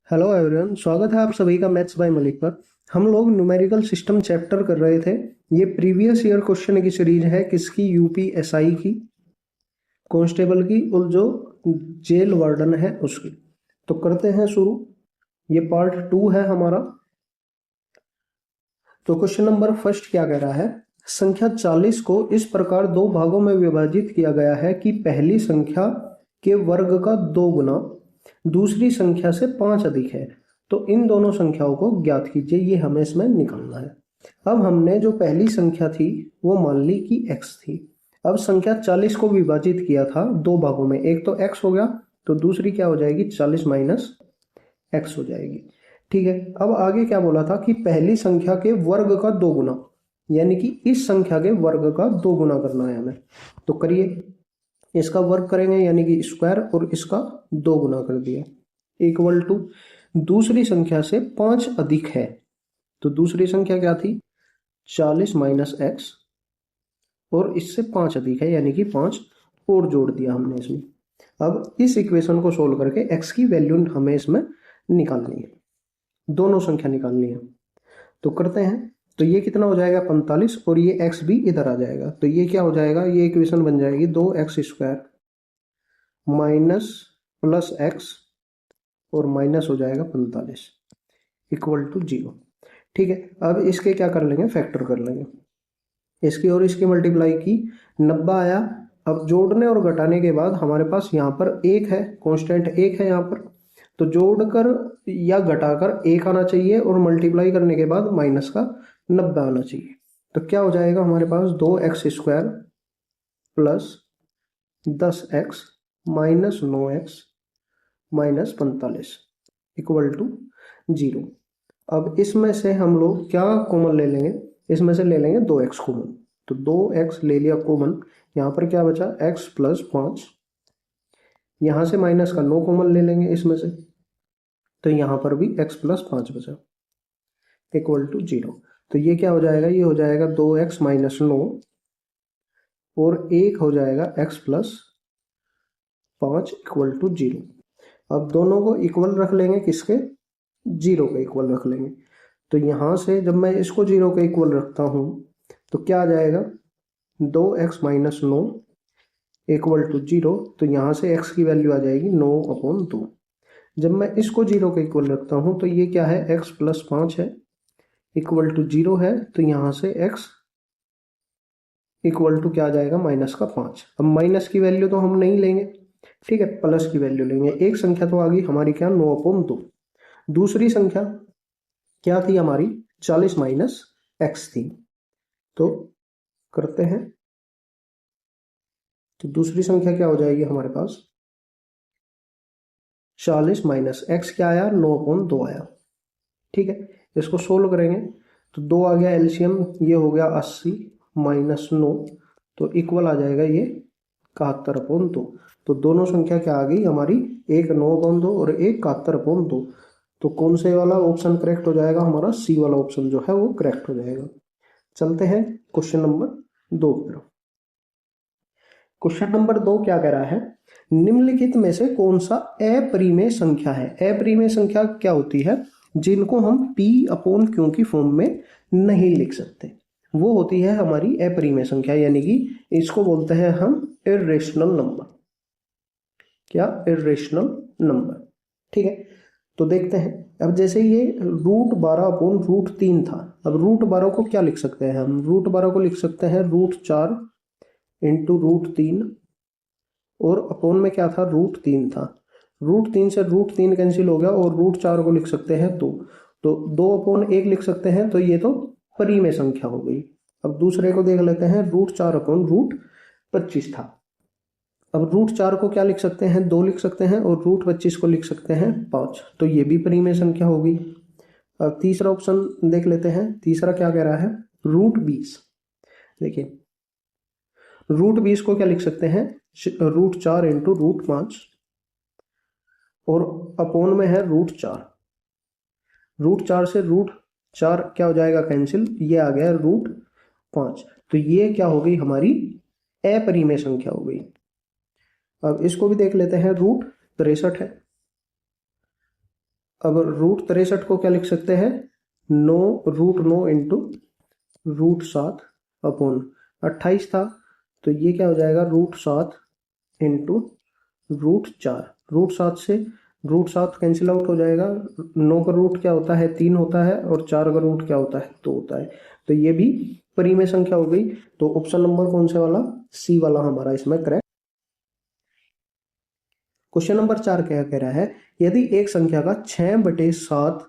Hello everyone, स्वागत है आप सभी का मैथ्स बाय मलिक पर। हम लोग न्यूमेरिकल सिस्टम चैप्टर कर रहे थे। ये प्रीवियस ईयर क्वेश्चन की सीरीज है। किसकी? यूपीएसआई की, कांस्टेबल की, और जो जेल वार्डन है उसकी। तो करते हैं शुरू। ये पार्ट 2 है हमारा। तो क्वेश्चन नंबर फर्स्ट क्या कह रहा है? संख्या 40 को इस प्रकार दो भागों में विभाजित किया गया है कि पहली संख्या के वर्ग का 2 गुना दूसरी संख्या से 5 अधिक है। तो इन दोनों संख्याओं को ज्ञात कीजिए। ये हमें इसमें निकालना है। अब हमने जो पहली संख्या थी वो मान ली कि x थी। अब संख्या 40 को विभाजित किया था दो भागों में। एक तो x हो गया, तो दूसरी क्या हो जाएगी? 40 माइनस x हो जाएगी। ठीक है। अब आगे क्या बोला था कि पहली संख्या के वर्ग का 2 गुना, यानी कि इस संख्या के वर्ग का 2 गुना करना है हमें। तो करिए, इसका वर्ग करेंगे यानी कि स्क्वायर, और इसका 2 गुना कर दिया, इक्वल टू दूसरी संख्या से 5 अधिक है। तो दूसरी संख्या क्या थी? 40 माइनस एक्स, और इससे 5 अधिक है यानी कि 5 और जोड़ दिया हमने इसमें। अब इस इक्वेशन को सोल्व करके एक्स की वैल्यू हमें इसमें निकालनी है, दोनों संख्या निकालनी है। तो करते हैं। तो ये कितना हो जाएगा? 45, और ये x भी इधर आ जाएगा। तो ये क्या हो जाएगा? ये इक्वेशन बन जाएगी 2x² माइनस प्लस x, और माइनस हो जाएगा 45 इक्वल टू 0। ठीक है। अब इसके क्या कर लेंगे? फैक्टर कर लेंगे। इसकी और इसकी मल्टीप्लाई की, 90 आया। अब जोड़ने और घटाने के बाद हमारे पास यहाँ पर एक है, कांस्टेंट एक है यहाँ पर। तो जोड़कर या घटाकर एक आना चाहिए, और मल्टीप्लाई करने के बाद माइनस का 90 आना चाहिए। तो क्या हो जाएगा हमारे पास? 2x² plus 10x minus 9x minus 45 equal to 0। अब इसमें से हम लोग क्या कॉमन ले लेंगे? इसमें से ले लेंगे 2x कॉमन। तो 2x ले लिया कॉमन। यहाँ पर क्या बचा? x plus 5। यहाँ से माइनस का 9 कॉमन ले लेंगे इसमें से, तो यहाँ पर भी x प्लस 5 बचा इक्वल टू 0। तो ये क्या हो जाएगा? ये हो जाएगा 2x माइनस 9, और एक हो जाएगा x प्लस 5 इक्वल टू 0। अब दोनों को इक्वल रख लेंगे, किसके? 0 के इक्वल रख लेंगे। तो यहाँ से जब मैं इसको 0 के इक्वल रखता हूँ तो क्या आ जाएगा? 2x minus 9 equal to 0। तो यहाँ से x की वैल्यू आ जाएगी 9/2। जब मैं इसको 0 के इक्वल रखता हूँ तो ये क्या है? x प्लस 5 है इक्वल टू 0 है। तो यहाँ से x इक्वल टू क्या आ जाएगा? माइनस का 5। अब माइनस की वैल्यू तो हम नहीं लेंगे, ठीक है, प्लस की वैल्यू लेंगे। एक संख्या तो आ गई हमारी, क्या? 9/2। दूसरी संख्या क्या थी हमारी? 40 माइनस एक्स थी। तो करते हैं। तो दूसरी संख्या क्या हो जाएगी हमारे पास? 40 माइनस एक्स क्या आया? 9/2 आया। ठीक है। इसको सोल्व करेंगे तो 2 आ गया एलसीएम, ये हो गया 80 माइनस 9, तो इक्वल आ जाएगा ये 71/2। तो दोनों संख्या क्या आ गई हमारी? एक 9/2 और एक 71/2। तो कौन से वाला ऑप्शन करेक्ट हो जाएगा? हमारा सी वाला ऑप्शन जो है वो करेक्ट हो जाएगा। चलते हैं क्वेश्चन नंबर 2 की तरफ। क्वेश्चन नंबर 2 क्या कह रहा है? निम्नलिखित में से कौन सा अपरिमेय संख्या है? अपरिमेय संख्या क्या होती है? जिनको हम p/q की फॉर्म में नहीं लिख सकते, वो होती है हमारी अपरिमेय संख्या, यानी कि इसको बोलते हैं हम इर्रेशनल नंबर। क्या? Irrational number. ठीक है। तो देखते हैं। अब जैसे ये √12/√3 था। अब √12 को क्या लिख सकते हैं हम? √12 को लिख सकते हैं √4 इंटू √3, और अपॉन में क्या था? √3 था। √3 से √3 कैंसिल हो गया, और √4 को लिख सकते हैं 2। तो 2/1 लिख सकते हैं। तो ये तो परिमेय संख्या हो गई। अब दूसरे को देख लेते हैं। √4/√25 था। अब √4 को क्या लिख सकते हैं? 2 लिख सकते हैं, और √25 को लिख सकते हैं 5। तो ये भी परिमेय संख्या होगी। अब तीसरा ऑप्शन देख लेते हैं। तीसरा क्या कह रहा है? √20। देखिए, √20 को क्या लिख सकते हैं? √4 इंटू √5, और अपॉन में है √4। √4 से √4 क्या हो जाएगा? कैंसिल। ये आ गया √5। तो ये क्या हो गई? हमारी अपरिमेय संख्या हो गई। अब इसको भी देख लेते हैं। √63 है। अब रूट 63 को क्या लिख सकते हैं, 9 इंटू √7 अपॉन 28 था, तो ये क्या हो जाएगा √7 इंटू √4। √7 से √7 कैंसिल आउट हो जाएगा, 9 का रूट क्या होता है 3 होता है, और 4 का रूट क्या होता है 2 होता है, तो ये भी परिमेय संख्या हो गई। तो ऑप्शन नंबर कौन से वाला, सी वाला हमारा इसमें करेक्ट। क्वेश्चन नंबर 4 क्या कह रहा है, यदि एक संख्या का 6/7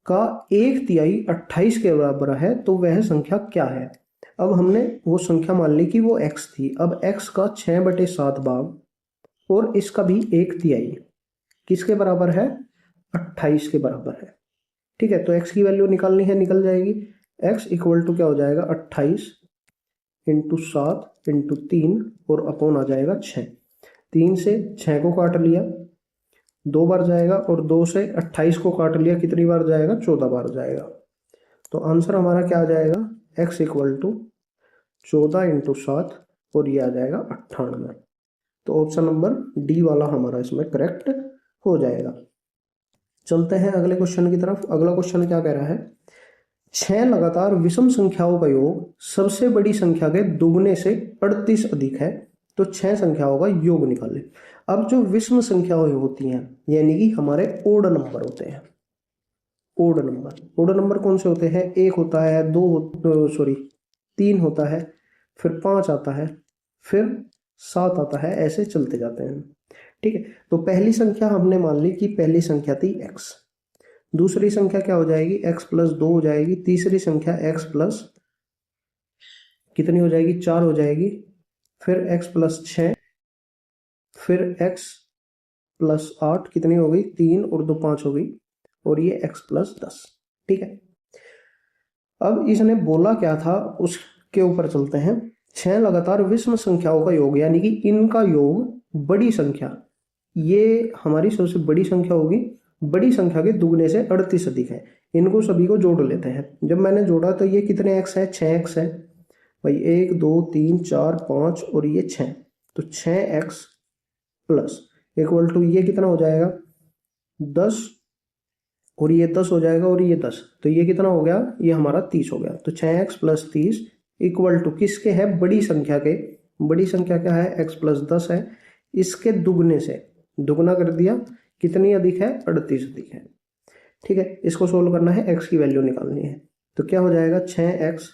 का 1/3 28 के बराबर है तो वह संख्या क्या है। अब हमने वो संख्या मान ली कि वो x थी। अब x का 6/7 भाग और इसका भी 1/3 किसके बराबर है, 28 के बराबर है। ठीक है, तो x की वैल्यू निकालनी है, निकल जाएगी। x इक्वल टू क्या हो जाएगा 28 इंटू 7 इंटू 3 और अपॉन आ जाएगा 6। 3 से 6 को काट लिया, 2 बार जाएगा, और 2 से 28 को काट लिया, कितनी बार जाएगा 14 बार जाएगा। तो आंसर हमारा क्या आ जाएगा, x इक्वल टू 14 इंटू 7 और ये आ जाएगा 98। तो ऑप्शन नंबर डी वाला हमारा इसमें करेक्ट हो जाएगा। चलते हैं अगले क्वेश्चन की तरफ। अगला क्वेश्चन क्या कह रहा है, 6 लगातार विषम संख्याओं का योग सबसे बड़ी संख्या के दुगने से 38 अधिक है, तो 6 संख्याओं का योग निकालें। अब जो विषम संख्याएं होती हैं यानी कि हमारे ओड नंबर होते हैं, ओड नंबर कौन से होते हैं, 1 होता है, 3 होता है, फिर 5 आता है, फिर 7 आता है, ऐसे चलते जाते हैं। ठीक है, तो पहली संख्या हमने मान ली कि पहली संख्या थी x, दूसरी संख्या क्या हो जाएगी x प्लस 2 हो जाएगी, तीसरी संख्या x प्लस कितनी हो जाएगी 4 हो जाएगी, फिर x प्लस 6, फिर x प्लस 8 कितनी हो गई 3 और 2 5 हो गई, और ये x प्लस 10। ठीक है, अब इसने बोला क्या था उसके ऊपर चलते हैं। 6 लगातार विषम संख्याओं का योग यानी कि इनका योग बड़ी संख्या, ये हमारी सबसे बड़ी संख्या होगी, बड़ी संख्या के दुगने से 38 अधिक है। इनको सभी को जोड़ लेते हैं। जब मैंने जोड़ा तो ये कितने x है, 6x है भाई, 1 2 3 4 5 और ये 6, तो 6x प्लस इक्वल टू ये कितना हो जाएगा 10, और ये 10 हो जाएगा, और ये 10, तो ये कितना हो गया, ये हमारा 30 हो गया। तो 6x प्लस 30 इक्वल टू किसके है, बड़ी संख्या के, बड़ी संख्या क्या है x प्लस 10 है, इसके दुगने से दुगना कर दिया, कितनी अधिक है 38 अधिक है। ठीक है, इसको सोल्व करना है, x की वैल्यू निकालनी है, तो क्या हो जाएगा 6x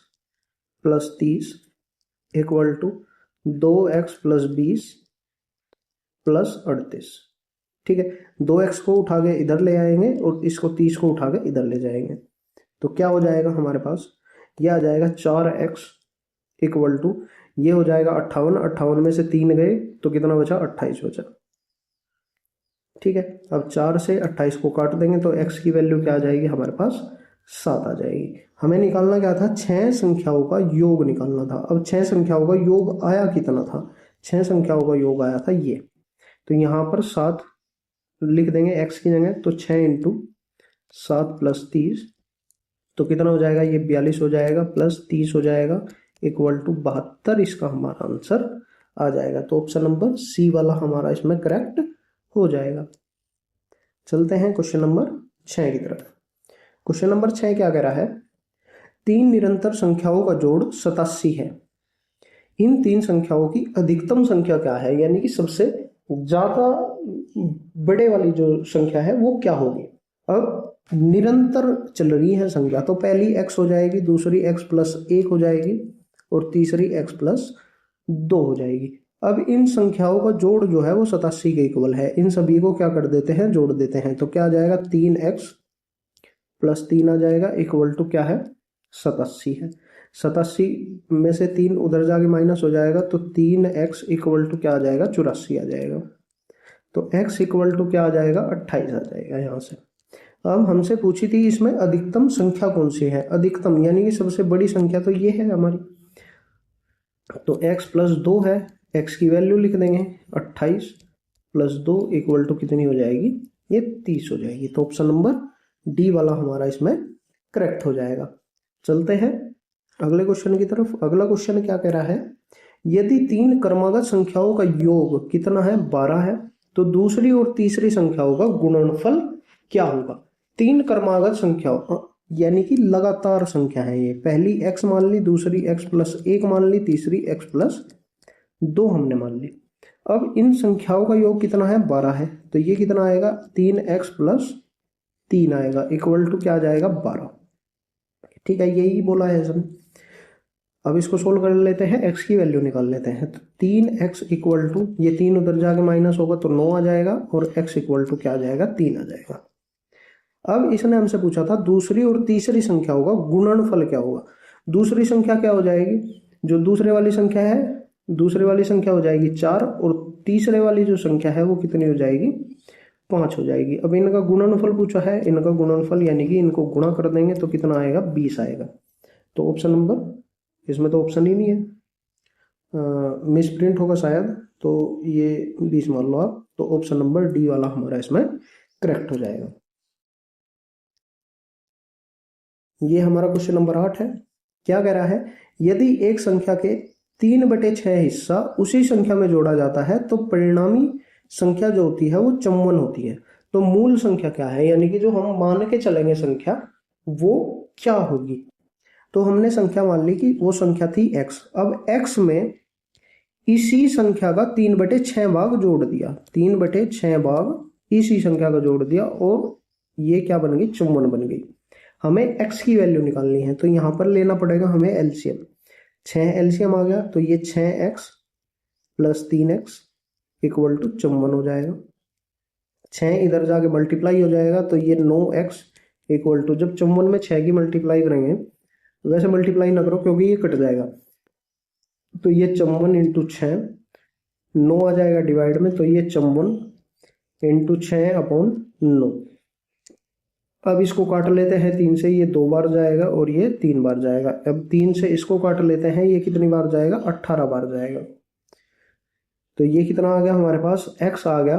plus 30 equal to 2x plus 20 plus 38। ठीक है, 2x को उठा के इधर ले आएंगे और इसको 30 को उठा के इधर ले जाएंगे, तो क्या हो जाएगा हमारे पास, ये आ जाएगा 4x इक्वल टू ये हो जाएगा 58, 58 में से 3 गए तो कितना बचा 28 बचा। ठीक है, अब 4 से 28 को काट देंगे तो x की वैल्यू क्या आ जाएगी हमारे पास 7 आ जाएगी। हमें निकालना क्या था, 6 संख्याओं का योग निकालना था। अब 6 संख्याओं का योग आया कितना था, 6 संख्याओं का योग आया था ये, तो यहाँ पर 7 लिख देंगे x की जगह, तो 6 इंटू 7 प्लस 30, तो कितना हो जाएगा, ये 42 हो जाएगा, प्लस 30 हो जाएगा, इक्वल टू 72। इसका हमारा आंसर आ जाएगा। तो ऑप्शन नंबर सी वाला हमारा इसमें करेक्ट हो जाएगा। चलते हैं क्वेश्चन नंबर 6 की तरफ। क्वेश्चन नंबर 6 क्या कह रहा है, 3 निरंतर संख्याओं का जोड़ 87 है, इन 3 संख्याओं की अधिकतम संख्या क्या है, यानी कि सबसे ज्यादा बड़े वाली जो संख्या है वो क्या होगी। अब निरंतर चल रही है संख्या, तो पहली x हो जाएगी, दूसरी x प्लस 1 हो जाएगी, और तीसरी x प्लस 2 हो जाएगी। अब इन संख्याओं का जोड़ जो है वो 87 के इक्वल है। इन सभी को क्या कर देते हैं, जोड़ देते हैं, तो क्या आ जाएगा 3x प्लस 3 आ जाएगा, इक्वल टू क्या है 87 है। 87 में से 3 उधर जाके माइनस हो जाएगा, तो 3x इक्वल टू क्या आ जाएगा 84 आ जाएगा। तो x इक्वल टू क्या आ जाएगा 28 आ जाएगा यहाँ से। अब हमसे पूछी थी इसमें अधिकतम संख्या कौन सी है, अधिकतम यानी कि सबसे बड़ी संख्या तो ये है हमारी, तो x प्लस 2 है, x की वैल्यू लिख देंगे 28 प्लस 2 इक्वल टू कितनी हो जाएगी, ये 30 हो जाएगी। तो ऑप्शन नंबर डी वाला हमारा इसमें करेक्ट हो जाएगा। चलते हैं अगले क्वेश्चन की तरफ। अगला क्वेश्चन क्या कह रहा है, यदि 3 क्रमागत संख्याओं का योग कितना है 12 है, तो दूसरी और तीसरी संख्याओं का गुणनफल क्या होगा। तीन क्रमागत संख्या यानी कि लगातार संख्या है ये। पहली x मान ली, दूसरी x+1 मान ली, तीसरी x+2 हमने मान ली। अब इन संख्याओं का योग कितना है? 12 है। तो ये कितना आएगा? 3x+3 आएगा इक्वल टू क्या आ जाएगा? 12। ठीक है, यही बोला है इसने। अब इसको सोल्व कर लेते हैं, x की वैल्यू निकाल लेते हैं। तो 3x इक्वल टू, ये 3 उधर जाके माइनस होगा तो 9 आ जाएगा, और x इक्वल टू क्या आ जाएगा? 3 आ जाएगा। अब इसने हमसे पूछा था दूसरी और तीसरी संख्याओं का गुणनफल क्या होगा। दूसरी संख्या क्या हो जाएगी? जो दूसरे वाली संख्या है, दूसरे वाली संख्या हो जाएगी 4, और तीसरे वाली जो संख्या है वो कितनी हो जाएगी? 5 हो जाएगी। अब इनका गुणनफल पूछा है, इनका गुणनफल यानी कि इनको गुणा कर देंगे तो कितना आएगा? 20 आएगा। तो ऑप्शन नंबर, इसमें तो ऑप्शन ही नहीं है, मिस प्रिंट होगा शायद, तो ये 20 मान लो आप। तो ऑप्शन नंबर डी वाला हमारा इसमें करेक्ट हो जाएगा। ये हमारा क्वेश्चन नंबर 8 है। क्या कह रहा है? यदि एक संख्या के 3/6 हिस्सा उसी संख्या में जोड़ा जाता है तो परिणामी संख्या जो होती है वो 54 होती है। तो मूल संख्या क्या है, यानी कि जो हम मान के चलेंगे संख्या, वो क्या होगी? तो हमने संख्या मान ली कि वो संख्या थी x। अब x में इसी संख्या का 3/6 भाग जोड़ दिया, 3/6 भाग इसी संख्या का जोड़ दिया, और ये क्या बन गई? 54 बन गई। हमें x की वैल्यू निकालनी है, तो यहां पर लेना पड़ेगा हमें एलसीएम। 6 एलसीएम आ गया, तो ये 6x + 3x इक्वल टू 54 हो जाएगा। 6 इधर जाके मल्टीप्लाई हो जाएगा, तो ये 9x इक्वल टू, जब 54 में 6 की मल्टीप्लाई करेंगे, वैसे मल्टीप्लाई ना करो क्योंकि ये कट जाएगा, तो ये 54 × 6, 9 आ जाएगा डिवाइड में, तो ये 54 × 6/9। अब इसको काट लेते हैं 3 से, ये 2 बार जाएगा और ये 3 बार जाएगा। अब 3 से इसको काट लेते हैं, ये कितनी बार जाएगा? 18 बार जाएगा। तो ये कितना आ गया हमारे पास? x आ गया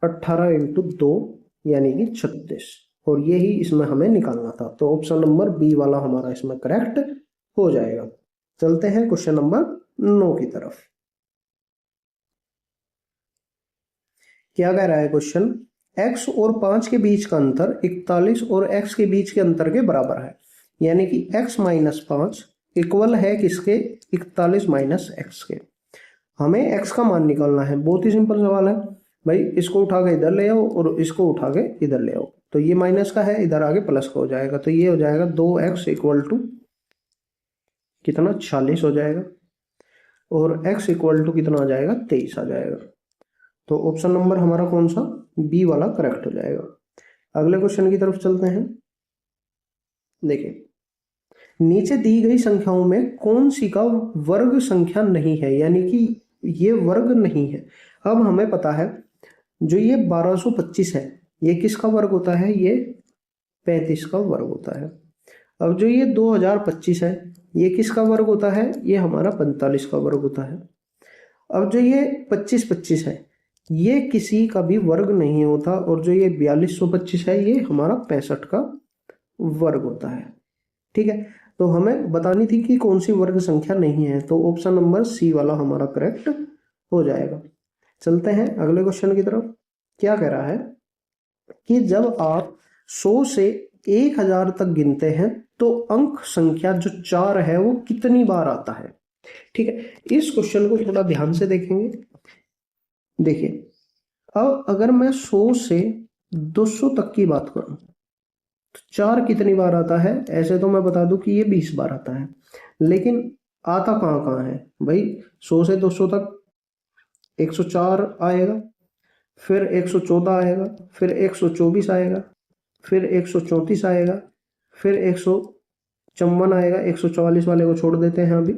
18 × 2 यानी कि 36, और यही इसमें हमें निकालना था। तो ऑप्शन नंबर बी वाला हमारा इसमें करेक्ट हो जाएगा। चलते हैं क्वेश्चन नंबर 9 की तरफ। क्या कह रहा है क्वेश्चन? x और 5 के बीच का अंतर 41 और x के बीच के अंतर के बराबर है, यानी कि x - 5 इक्वल है किसके? 41 - x के। हमें x का मान निकालना है। बहुत ही सिंपल सवाल है भाई, इसको उठा के इधर ले आओ और इसको उठा के इधर ले आओ, तो ये माइनस का है, इधर आगे प्लस का हो जाएगा, तो ये हो जाएगा 2x इक्वल टू कितना? 46 हो जाएगा, और x इक्वल टू कितना आ जाएगा? 23 आ जाएगा। तो ऑप्शन नंबर हमारा कौन सा? बी वाला करेक्ट हो जाएगा। अगले क्वेश्चन की तरफ चलते हैं। देखिए, नीचे दी गई संख्याओं में कौन सी का वर्ग संख्या नहीं है, यानी कि ये वर्ग नहीं है। अब हमें पता है जो ये 1225 है, ये किसका वर्ग होता है? ये 35 का वर्ग होता है। अब जो ये 2025 है, ये किसका वर्ग होता है? ये हमारा 45 का वर्ग होता है। अब जो ये 2525 है, ये किसी का भी वर्ग नहीं होता, और जो ये 4225 है, ये हमारा 65 का वर्ग होता है। ठीक है, तो हमें बतानी थी कि कौन सी वर्ग संख्या नहीं है, तो ऑप्शन नंबर सी वाला हमारा करेक्ट हो जाएगा। चलते हैं अगले क्वेश्चन की तरफ। क्या कह रहा है कि जब आप 100 से 1000 तक गिनते हैं तो अंक संख्या जो 4 है वो कितनी बार आता है? ठीक है, इस क्वेश्चन को थोड़ा ध्यान से देखेंगे। देखिए, अब अगर मैं 100 से 200 तक की बात करूं तो 4 कितनी बार आता है? ऐसे तो मैं बता दूं कि ये 20 बार आता है, लेकिन आता कहाँ कहाँ है भाई? 100 से 200 तक 104 आएगा, फिर 114 आएगा, फिर 124 आएगा, फिर 134 आएगा, फिर 154 आएगा, 144 वाले को छोड़ देते हैं अभी,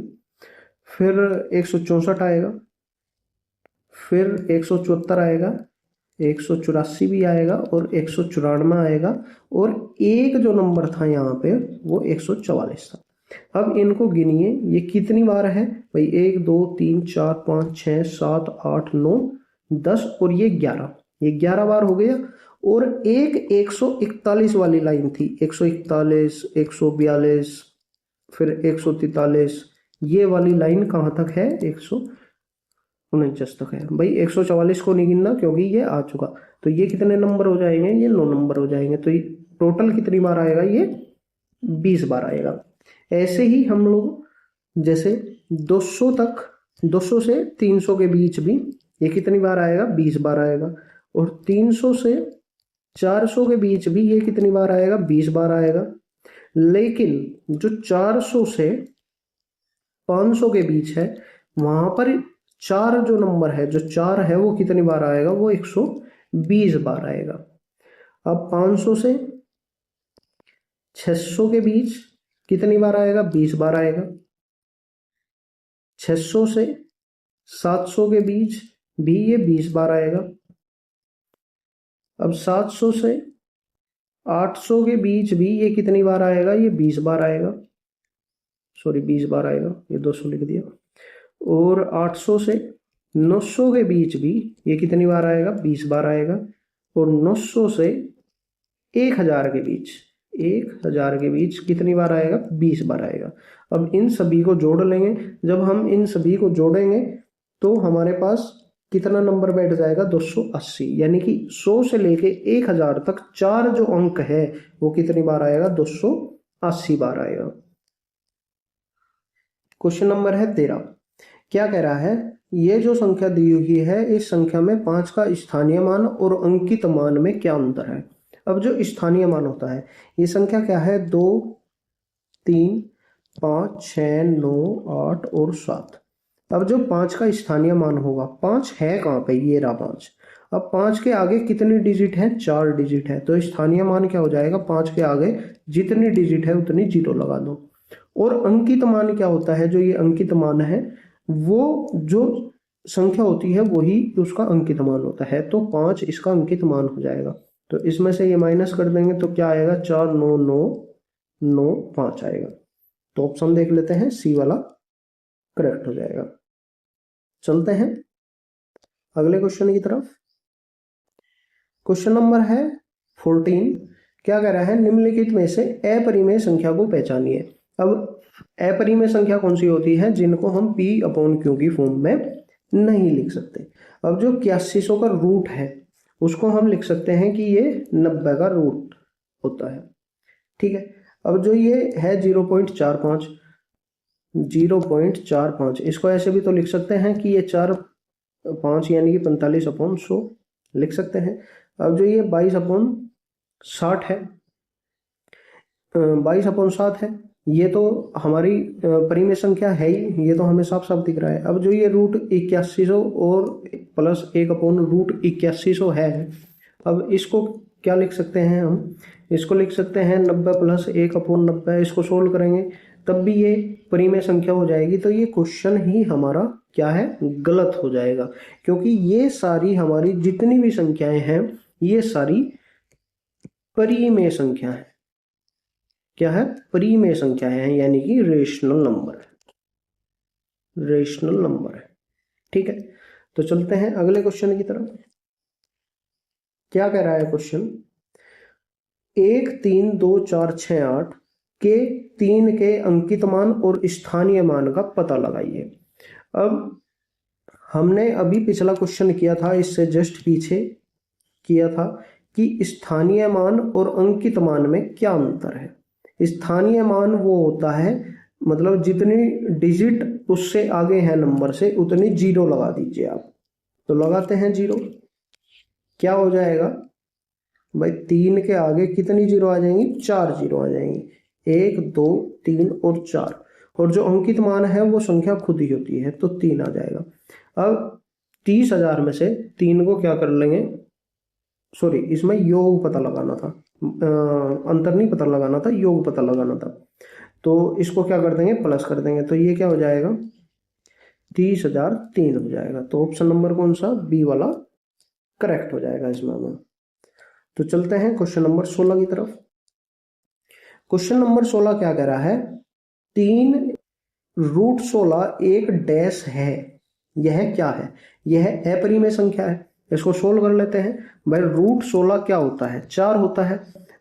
फिर 164 आएगा, फिर 174 आएगा, 184 भी आएगा, और 194 आएगा, और एक जो नंबर था यहाँ पे वो 144 था। अब इनको गिनिए, ये कितनी बार है भाई? 1 2 3 4 5 6 7 8 9 10, और ये 11, ये 11 बार हो गया। और एक 141 वाली लाइन थी, 141 142 फिर 143, ये वाली लाइन कहाँ तक है? 149 तक है भाई। 144 को नहीं गिनना क्योंकि ये आ चुका, तो ये कितने नंबर हो जाएंगे? ये 9 नंबर हो जाएंगे। तो टोटल कितनी बार आएगा ये 20 बार आएगा। ऐसे ही हम लोग जैसे 200 तक, 200 से 300 के बीच भी ये कितनी बार आएगा 20 बार आएगा। और 300 से 400 के बीच भी ये कितनी बार आएगा 20 बार आएगा। लेकिन जो 400 से 500 के बीच है वहां पर 4 जो नंबर है, जो 4 है वो कितनी बार आएगा, वो 120 बार आएगा। अब 500 से 600 के बीच कितनी बार आएगा 20 बार आएगा। 600 से 700 के बीच भी ये 20 बार आएगा। अब 700 से 800 के बीच भी ये कितनी बार आएगा, ये 20 बार आएगा, सॉरी 20 बार आएगा, ये 200 लिख दिया। और 800 से 900 के बीच भी ये कितनी बार आएगा 20 बार आएगा। और 900 से 1000 के बीच, 1000 के बीच कितनी बार आएगा 20 बार आएगा। अब इन सभी को जोड़ लेंगे, जब हम इन सभी को जोड़ेंगे तो हमारे पास कितना नंबर बैठ जाएगा 280, यानी कि 100 से लेके 1000 तक 4 जो अंक है वो कितनी बार आएगा 280 बार आएगा। क्वेश्चन नंबर है 13। क्या कह रहा है, ये जो संख्या दी हुई है इस संख्या में 5 का स्थानीय मान और अंकित मान में क्या अंतर है। अब जो स्थानीय मान होता है, ये संख्या क्या है 2, 3, 5, 6, 9, 8 और 7। अब जो 5 का स्थानीय मान होगा, 5 है कहाँ पे, ये रहा 5। अब 5 के आगे कितनी डिजिट है, 4 डिजिट है, तो स्थानीय मान क्या हो जाएगा, 5 के आगे जितनी डिजिट है उतनी 0 लगा दो। और अंकित मान क्या होता है, जो ये अंकित मान है वो जो संख्या होती है वही उसका अंकित मान होता है, तो 5 इसका अंकित मान हो जाएगा। तो इसमें से ये माइनस कर देंगे तो क्या आएगा 4, 9, 9, 9, 5 आएगा। तो ऑप्शन देख लेते हैं, सी वाला करेक्ट हो जाएगा। चलते हैं अगले क्वेश्चन की तरफ। क्वेश्चन नंबर है 14। क्या कह रहा है, निम्नलिखित में से अपरिमेय संख्या को पहचानिए। अब अपरिमेय संख्या कौन सी होती है, जिनको हम P/Q की फॉर्म में नहीं लिख सकते। अब जो 8100 का रूट है उसको हम लिख सकते हैं कि ये 90 का रूट होता है, ठीक है। अब जो ये है 0.45, 0.45 इसको ऐसे भी तो लिख सकते हैं कि ये 4/5 यानी कि 45/100 लिख सकते हैं। अब जो ये 22/60 है, 22/7 है, ये तो हमारी परिमेय संख्या है ही, ये तो हमें साफ साफ दिख रहा है। अब जो ये रूट 8100 और प्लस 1/√8100 है, अब इसको क्या लिख सकते हैं हम, इसको लिख सकते हैं 90 + 1/90। इसको सोल्व करेंगे तब भी ये परिमेय संख्या हो जाएगी। तो ये क्वेश्चन ही हमारा क्या है, गलत हो जाएगा, क्योंकि ये सारी हमारी जितनी भी संख्याएं हैं ये सारी परिमेय संख्या है। क्या है, परिमेय संख्या है, यानी कि रेशनल नंबर है, रेशनल नंबर है, ठीक है। तो चलते हैं अगले क्वेश्चन की तरफ। क्या कह रहा है क्वेश्चन, 1, 3, 2, 4, 6, 8 के 3 के अंकित मान और स्थानीय मान का पता लगाइए। अब हमने अभी पिछला क्वेश्चन किया था, इससे जस्ट पीछे किया था कि स्थानीय मान और अंकित मान में क्या अंतर है। स्थानीय मान वो होता है, मतलब जितनी डिजिट उससे आगे है नंबर से उतनी 0 लगा दीजिए आप। तो लगाते हैं 0, क्या हो जाएगा भाई, 3 के आगे कितनी 0 आ जाएंगी, 4 0 आ जाएंगी, 1, 2, 3 और 4। और जो अंकित मान है वो संख्या खुद ही होती है, तो 3 आ जाएगा। अब 30,000 में से 3 को क्या कर लेंगे, सॉरी इसमें योग पता लगाना था, अंतर नहीं पता लगाना था, योग पता लगाना था। तो इसको क्या कर देंगे, प्लस कर देंगे, तो ये क्या हो जाएगा 30,003 हो जाएगा। तो ऑप्शन नंबर कौन सा, बी वाला करेक्ट हो जाएगा इसमें हमें। तो चलते हैं क्वेश्चन नंबर 16 की तरफ। क्वेश्चन नंबर 16 क्या कह रहा है, 3√16 एक डैश है, यह क्या है। यह अपरिमेय संख्या है। इसको सोल्व कर लेते हैं भाई। √16 क्या होता है, 4 होता है।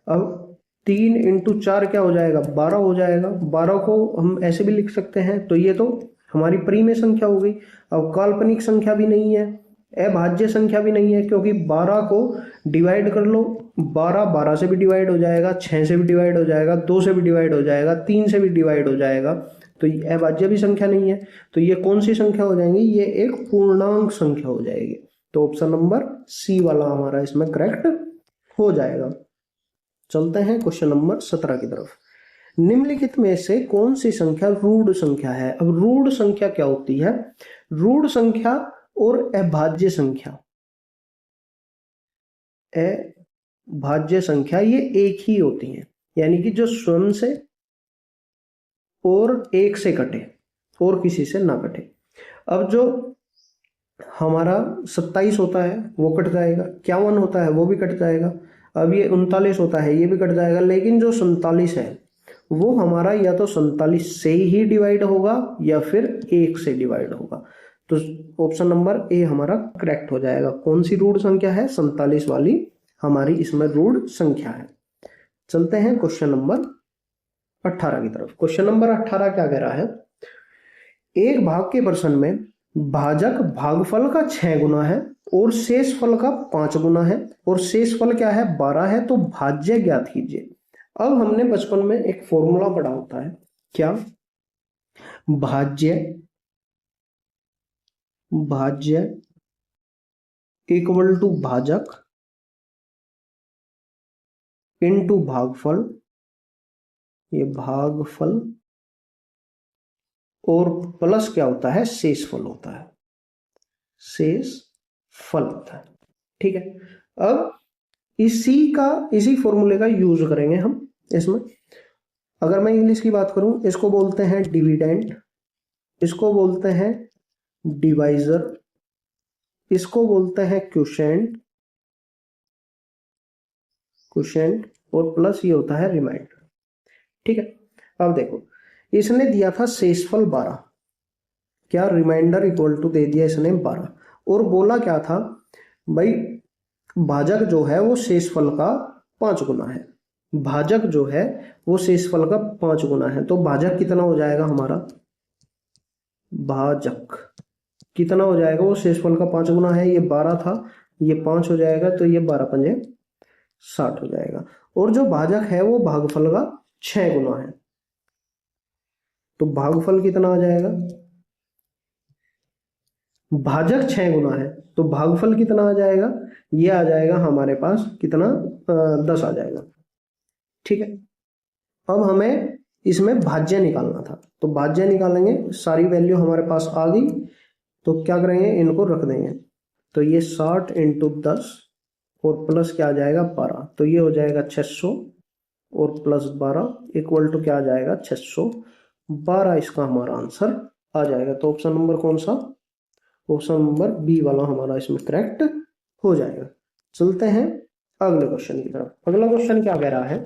अब 3 × 4 क्या हो जाएगा, 12 हो जाएगा। 12 को हम ऐसे भी लिख सकते हैं, तो ये तो हमारी परिमेय संख्या हो गई। अब काल्पनिक संख्या भी नहीं है, अभाज्य संख्या भी नहीं है, क्योंकि 12 को डिवाइड कर लो 12 12 से भी डिवाइड हो जाएगा, 6 से भी डिवाइड हो जाएगा, 2 से भी डिवाइड हो जाएगा, 3 से भी डिवाइड हो जाएगा। तो ये अभाज्य भी संख्या नहीं है। तो ये कौन सी संख्या हो जाएंगी? ये एक पूर्णांक संख्या हो जाएगी। तो ऑप्शन नंबर सी वाला हमारा इसमें करेक्ट हो जाएगा। चलते हैं क्वेश्चन नंबर 17 की तरफ। निम्नलिखित में से कौन सी संख्या रूढ़ संख्या है? अब रूढ़ संख्या क्या होती है? रूढ़ संख्या और अभाज्य संख्या, अभाज्य संख्या ये एक ही होती है, यानी कि जो स्वयं से और एक से कटे और किसी से ना कटे। अब जो हमारा 27 होता है वो कट जाएगा, 51 होता है वो भी कट जाएगा, अब ये 39 होता है ये भी कट जाएगा, लेकिन जो 47 है वो हमारा या तो 47 से ही डिवाइड होगा या फिर 1 से डिवाइड होगा। तो ऑप्शन नंबर ए हमारा करेक्ट हो जाएगा। कौन सी रूढ़ संख्या है? 47 वाली हमारी इसमें रूढ़ संख्या है। चलते हैं क्वेश्चन नंबर 18 की तरफ। क्वेश्चन नंबर 18 क्या कह रहा है? एक भाग के प्रश्न में भाजक भागफल का 6 गुना है और शेष फल का 5 गुना है और शेष फल क्या है? 12 है। तो भाज्य ज्ञात कीजिए। अब हमने बचपन में एक फॉर्मूला पढ़ा होता है, क्या? भाज्य भाज्य इक्वल टू भाजक इनटू भागफल, ये भागफल, और प्लस क्या होता है? शेष फल होता है, शेष फल होता है। ठीक है, अब इसी फॉर्मूले का यूज करेंगे हम इसमें। अगर मैं इंग्लिश की बात करूं, इसको बोलते हैं डिविडेंड, इसको बोलते हैं डिवाइजर, इसको बोलते हैं क्वोशेंट, और प्लस ये होता है रिमाइंडर। ठीक है, अब देखो इसने दिया था शेषफल 12, क्या? रिमाइंडर इक्वल टू दे दिया इसने 12, और बोला क्या था भाई? भाजक जो है वो शेषफल का 5 गुना है, भाजक जो है वो शेषफल का 5 गुना है। तो भाजक कितना हो जाएगा हमारा? भाजक कितना हो जाएगा? वो शेषफल का 5 गुना है, ये 12 था, ये 5 हो जाएगा, तो ये 12 पंजे 60 हो जाएगा। और जो भाजक है वो भागफल का 6 गुना है, तो भागफल कितना आ जाएगा? भाजक 6 गुना है तो भागफल कितना आ जाएगा? ये आ जाएगा हमारे पास कितना? 10 आ जाएगा। ठीक है, अब हमें इसमें भाज्य निकालना था, तो भाज्य निकालेंगे, सारी वैल्यू हमारे पास आ गई, तो क्या करेंगे? इनको रख देंगे। तो ये 60 इंटू 10 और प्लस क्या आ जाएगा? 12, तो ये हो जाएगा 600 और प्लस 12 इक्वल टू क्या आ जाएगा? 612 इसका हमारा आंसर आ जाएगा। तो ऑप्शन नंबर कौन सा? ऑप्शन नंबर बी वाला हमारा इसमें करेक्ट हो जाएगा। चलते हैं अगले क्वेश्चन की तरफ। अगला क्वेश्चन क्या कह रहा है?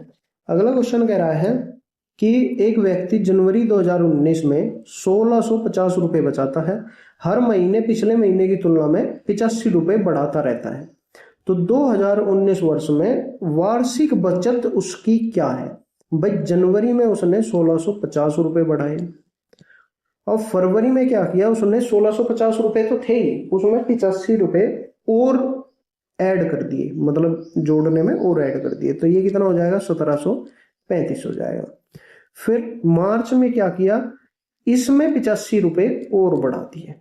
अगला क्वेश्चन कह रहा है कि एक व्यक्ति जनवरी 2019 में 1650 रुपए बचाता है, हर महीने पिछले महीने की तुलना में 85 रुपए बढ़ाता रहता है, तो 2019 वर्ष में वार्षिक बचत उसकी क्या है? भाई जनवरी में उसने 1650 रुपए बढ़ाए, और फरवरी में क्या किया उसने? 1650 रुपए तो थे ही, उसमें 85 रुपए और ऐड कर दिए, मतलब जोड़ने में और ऐड कर दिए, तो ये कितना हो जाएगा? 1735 हो जाएगा। फिर मार्च में क्या किया? इसमें 85 रुपए और बढ़ा दिए,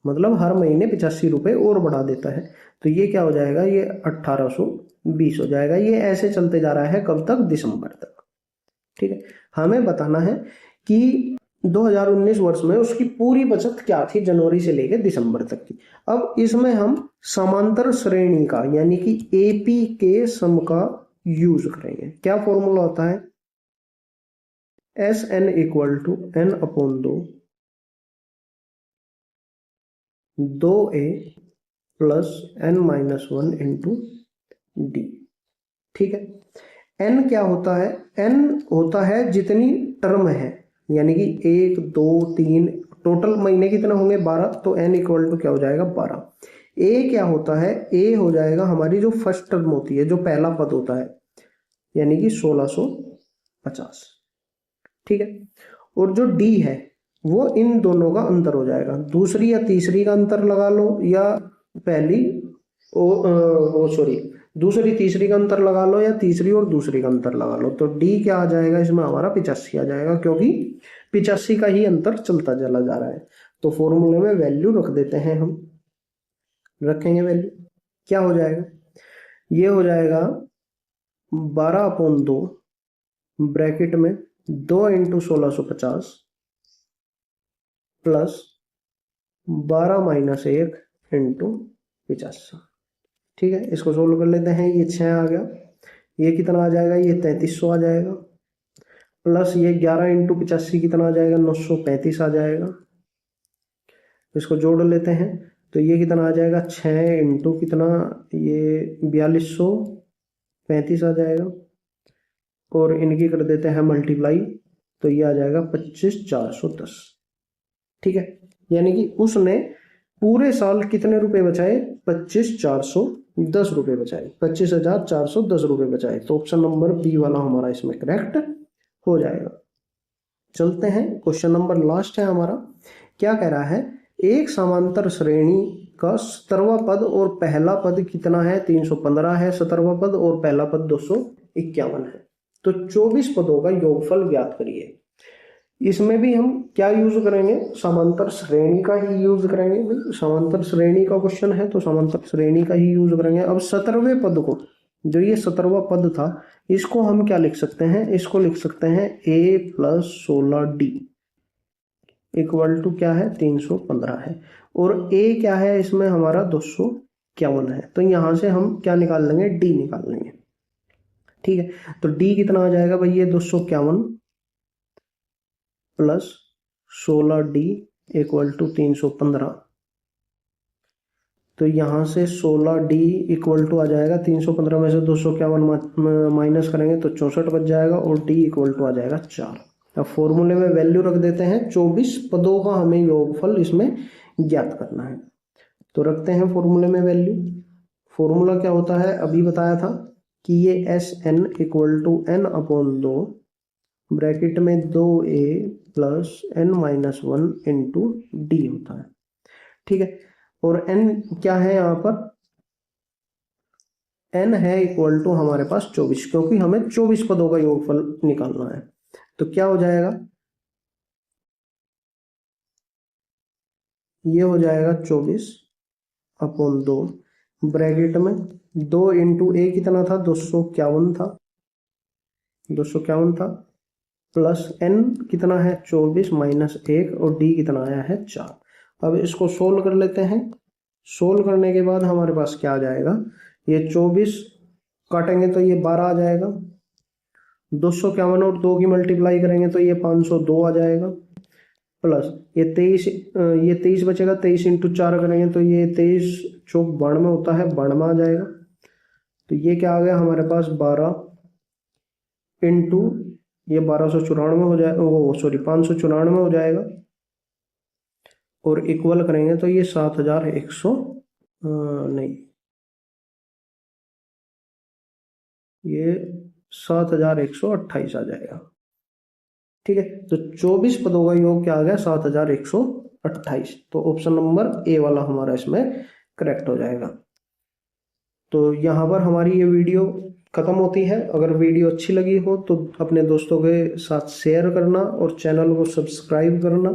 मतलब हर महीने 85 रुपए और बढ़ा देता है, तो ये क्या हो जाएगा? ये 1820 हो जाएगा। ये ऐसे चलते जा रहा है कब तक? दिसंबर तक। ठीक है, हमें बताना है कि 2019 वर्ष में उसकी पूरी बचत क्या थी जनवरी से लेकर दिसंबर तक की। अब इसमें हम समांतर श्रेणी का यानी कि एपी के सम का यूज करेंगे। क्या फॉर्मूला होता है? S n equal to n upon 2 a plus n minus 1 into d. ठीक है, एन क्या होता है? एन होता है जितनी टर्म है, यानी कि 1 2 3 टोटल महीने कितने होंगे? 12, तो एन इक्वल टू क्या हो जाएगा? 12। ए क्या होता है? ए हो जाएगा हमारी जो फर्स्ट टर्म होती है, जो पहला पद होता है, यानी कि 1650। ठीक है, और जो डी है वो इन दोनों का अंतर हो जाएगा, दूसरी या तीसरी का अंतर लगा लो या पहली वो सॉरी, दूसरी तीसरी का अंतर लगा लो या तीसरी और दूसरी का अंतर लगा लो, तो डी क्या आ जाएगा इसमें हमारा 85 आ जाएगा, क्योंकि 85 का ही अंतर चलता चला जा रहा है। तो फॉर्मूले में वैल्यू रख देते हैं हम, रखेंगे वैल्यू, क्या हो जाएगा, ये हो जाएगा 12/2 ब्रैकेट में 2 × 1650 प्लस 12 - 1 × 85। ठीक है, इसको सोल्व कर लेते हैं। ये 6 आ गया, ये कितना आ जाएगा, ये 3300 आ जाएगा, प्लस ये 11 × 85 कितना आ जाएगा, 935 आ जाएगा। इसको जोड़ लेते हैं तो ये कितना आ जाएगा, 6 × कितना, ये 4235 आ जाएगा, और इनकी कर देते हैं मल्टीप्लाई, तो ये आ जाएगा 25,410। ठीक है, यानी कि उसने पूरे साल कितने रुपए बचाए, 25,410 रुपए बचाए, 25,410 रुपए बचाए। तो ऑप्शन नंबर बी वाला हमारा इसमें करेक्ट हो जाएगा। चलते हैं, क्वेश्चन नंबर लास्ट है हमारा। क्या कह रहा है, एक समांतर श्रेणी का 17वां पद और पहला पद कितना है, 315 है 17वां पद, और पहला पद 251 है। तो 24 पदों का योगफल ज्ञात करिए। इसमें भी हम क्या यूज करेंगे, समांतर श्रेणी का ही यूज करेंगे। भाई समांतर श्रेणी का क्वेश्चन है तो समांतर श्रेणी का ही यूज करेंगे। अब 17वें पद को, जो ये 17वां पद था, इसको हम क्या लिख सकते हैं, इसको लिख सकते हैं a + 16d = क्या है, 315 है, और a क्या है इसमें हमारा 251 है। तो यहां से हम क्या निकाल लेंगे, d निकाल लेंगे। ठीक है, तो d कितना आ जाएगा भाई, ये 251 प्लस 16d = 315। तो यहाँ से 16d = आ जाएगा 315 में से 251 माइनस करेंगे तो 64 बच जाएगा, और d = आ जाएगा 4। अब फॉर्मूले में वैल्यू रख देते हैं, 24 पदों का हमें योगफल इसमें ज्ञात करना है। तो रखते हैं फॉर्मूले में वैल्यू। फॉर्मूला क्या होता है, अभी बताया था कि ये Sn = n/2 ब्रैकेट में 2a + n-1 × d होता है। ठीक है, और n क्या है यहाँ पर, n है = हमारे पास 24, क्योंकि हमें 24 पदों का योगफल निकालना है। तो क्या हो जाएगा, ये हो जाएगा 24/2 ब्रैकेट में 2 × a कितना था, 251 था, 251 था, प्लस n कितना है, 24 - 1, और d कितना आया है, 4। अब इसको सोल्व कर लेते हैं। सोल्व करने के बाद हमारे पास क्या आ जाएगा, ये 24 काटेंगे तो ये 12 आ जाएगा, 251 और 2 की मल्टीप्लाई करेंगे तो ये 502 आ जाएगा, प्लस ये 23 बचेगा, 23 × 4 करेंगे तो ये 23 चौक 92 होता है, 92 आ जाएगा। तो ये क्या आ गया हमारे पास, 12 × ये 1294 हो जाएगा, वो सॉरी 594 हो जाएगा, और इक्वल करेंगे तो ये 7100 नहीं, ये 7128 आ जाएगा। ठीक है, तो 24 पदों का योग क्या आ गया, 7128। तो ऑप्शन नंबर ए वाला हमारा इसमें करेक्ट हो जाएगा। तो यहाँ पर हमारी ये वीडियो खत्म होती है। अगर वीडियो अच्छी लगी हो तो अपने दोस्तों के साथ शेयर करना और चैनल को सब्सक्राइब करना।